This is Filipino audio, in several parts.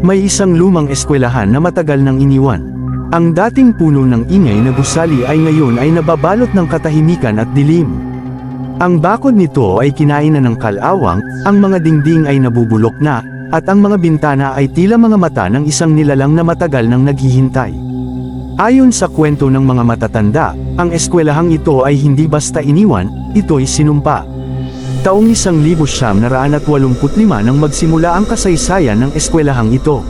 May isang lumang eskwelahan na matagal nang iniwan. Ang dating puno ng ingay na gusali ay ngayon ay nababalot ng katahimikan at dilim. Ang bakod nito ay kinain na ng kalawang, ang mga dingding ay nabubulok na, at ang mga bintana ay tila mga mata ng isang nilalang na matagal nang naghihintay. Ayon sa kwento ng mga matatanda, ang eskwelahang ito ay hindi basta iniwan, ito'y sinumpa. Taong 1985 nang magsimula ang kasaysayan ng eskwelahang ito.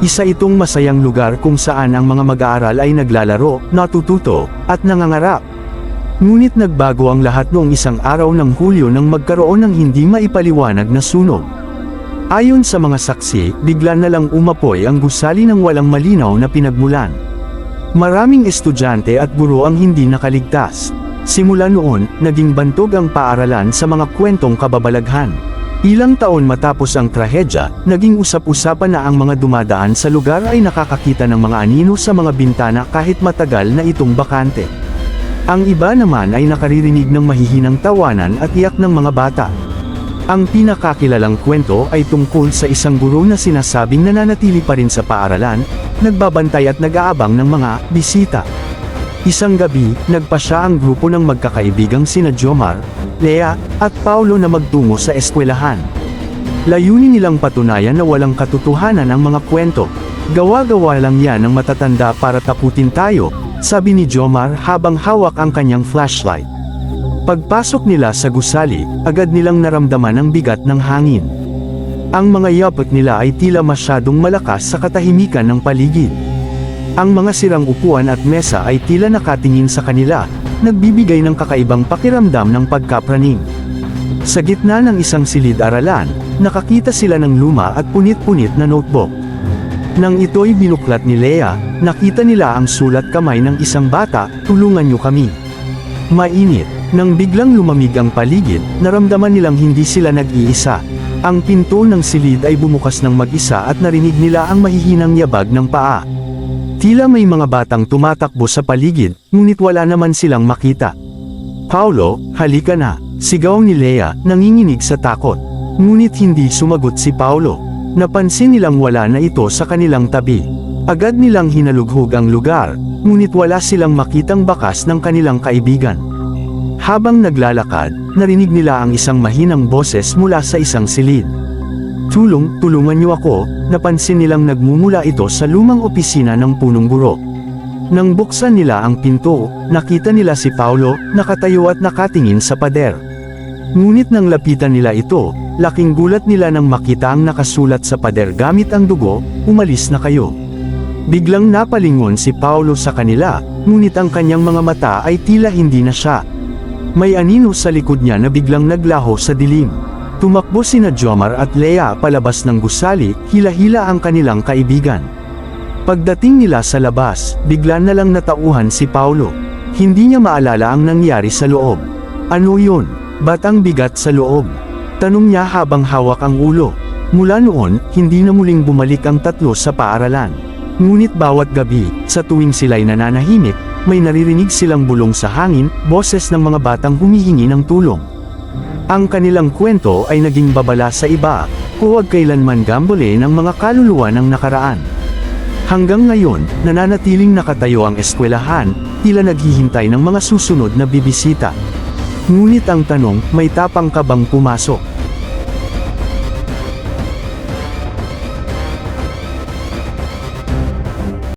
Isa itong masayang lugar kung saan ang mga mag-aaral ay naglalaro, natututo, at nangangarap. Ngunit nagbago ang lahat noong isang araw ng Hulyo nang magkaroon ng hindi maipaliwanag na sunog. Ayon sa mga saksi, bigla na lang umapoy ang gusali ng walang malinaw na pinagmulan. Maraming estudyante at guro ang hindi nakaligtas. Simula noon, naging bantog ang paaralan sa mga kwentong kababalaghan. Ilang taon matapos ang trahedya, naging usap-usapan na ang mga dumadaan sa lugar ay nakakakita ng mga anino sa mga bintana kahit matagal na itong bakante. Ang iba naman ay nakaririnig ng mahihinang tawanan at iyak ng mga bata. Ang pinakakilalang kwento ay tungkol sa isang guro na sinasabing nananatili pa rin sa paaralan, nagbabantay at nag-aabang ng mga bisita. Isang gabi, nagpasya ang grupo ng magkakaibigang sina Jomar, Lea, at Paulo na magtungo sa eskwelahan. Layunin nilang patunayan na walang katotohanan ang mga kwento. Gawa-gawa lang yan ng matatanda para takutin tayo, sabi ni Jomar habang hawak ang kanyang flashlight. Pagpasok nila sa gusali, agad nilang naramdaman ang bigat ng hangin. Ang mga yapot nila ay tila masyadong malakas sa katahimikan ng paligid. Ang mga sirang upuan at mesa ay tila nakatingin sa kanila, nagbibigay ng kakaibang pakiramdam ng pagkapraning. Sa gitna ng isang silid-aralan, nakakita sila ng luma at punit-punit na notebook. Nang ito'y binuklat ni Lea, nakita nila ang sulat kamay ng isang bata, "Tulungan niyo kami." Mainit. Nang biglang lumamig ang paligid, naramdaman nilang hindi sila nag-iisa. Ang pinto ng silid ay bumukas ng mag-isa at narinig nila ang mahihinang yabag ng paa. Tila may mga batang tumatakbo sa paligid, ngunit wala naman silang makita. "Paulo, halika na," sigaw ni Lea, nanginginig sa takot. Ngunit hindi sumagot si Paulo. Napansin nilang wala na ito sa kanilang tabi. Agad nilang hinalughog ang lugar, ngunit wala silang makitang bakas ng kanilang kaibigan. Habang naglalakad, narinig nila ang isang mahinang boses mula sa isang silid. Tulungan niyo ako," napansin nilang nagmumula ito sa lumang opisina ng punong guro. Nang buksan nila ang pinto, nakita nila si Paulo, nakatayo at nakatingin sa pader. Ngunit nang lapitan nila ito, laking gulat nila nang makita ang nakasulat sa pader gamit ang dugo, "Umalis na kayo." Biglang napalingon si Paulo sa kanila, ngunit ang kanyang mga mata ay tila hindi na siya. May anino sa likod niya na biglang naglaho sa dilim. Tumakbo sina Jomar at Lea palabas ng gusali, hila-hila ang kanilang kaibigan. Pagdating nila sa labas, bigla na lang natauhan si Paulo. Hindi niya maalala ang nangyari sa loob. "Ano yun? Ba't ang bigat sa loob?" tanong niya habang hawak ang ulo. Mula noon, hindi na muling bumalik ang tatlo sa paaralan. Ngunit bawat gabi, sa tuwing sila'y nananahimik, may naririnig silang bulong sa hangin, boses ng mga batang humihingi ng tulong. Ang kanilang kwento ay naging babala sa iba, huwag kailanman gambole ng mga kaluluwa ng nakaraan. Hanggang ngayon, nananatiling nakatayo ang eskwelahan, tila naghihintay ng mga susunod na bibisita. Ngunit ang tanong, may tapang ka bang pumasok?